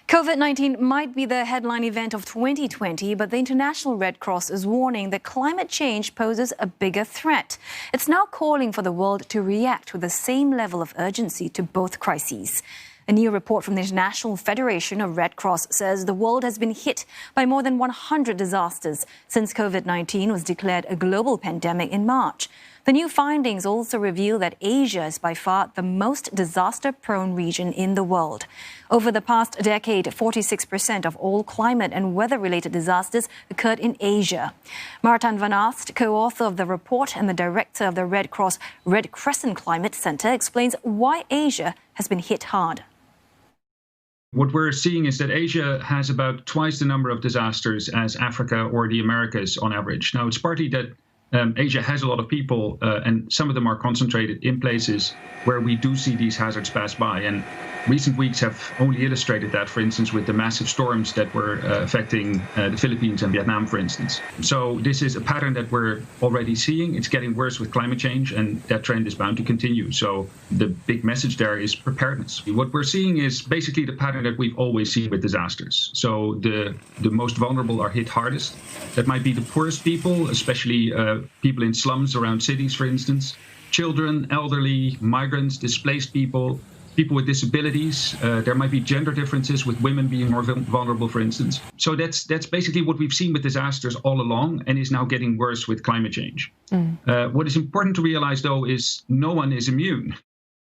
COVID-19 might be the headline event of 2020, but the International Red Cross is warning that climate change poses a bigger threat. It's now calling for the world to react with the same level of urgency to both crises. A new report from the International Federation of Red Cross says the world has been hit by more than 100 disasters since COVID-19 was declared a global pandemic in March. The new findings also reveal that Asia is by far the most disaster-prone region in the world. Over the past decade, 46% of all climate and weather-related disasters occurred in Asia. Martin van Ast, co-author of the report and the director of the Red Cross Red Crescent Climate Center, explains why Asia has been hit hard. What we're seeing is that Asia has about twice the number of disasters as Africa or the Americas on average. Now, it's partly that Asia has a lot of people, and some of them are concentrated in places where we do see these hazards pass by. And recent weeks have only illustrated that, for instance, with the massive storms that were affecting the Philippines and Vietnam, for instance. So this is a pattern that we're already seeing. It's getting worse with climate change, and that trend is bound to continue. So the big message there is preparedness. What we're seeing is basically the pattern that we've always seen with disasters. So the most vulnerable are hit hardest. That might be the poorest people, especially people in slums around cities, for instance. Children, elderly, migrants, displaced people, people with disabilities. There might be gender differences, with women being more vulnerable, for instance. So that's basically what we've seen with disasters all along, and is now getting worse with climate change. What is important to realize, though, is no one is immune.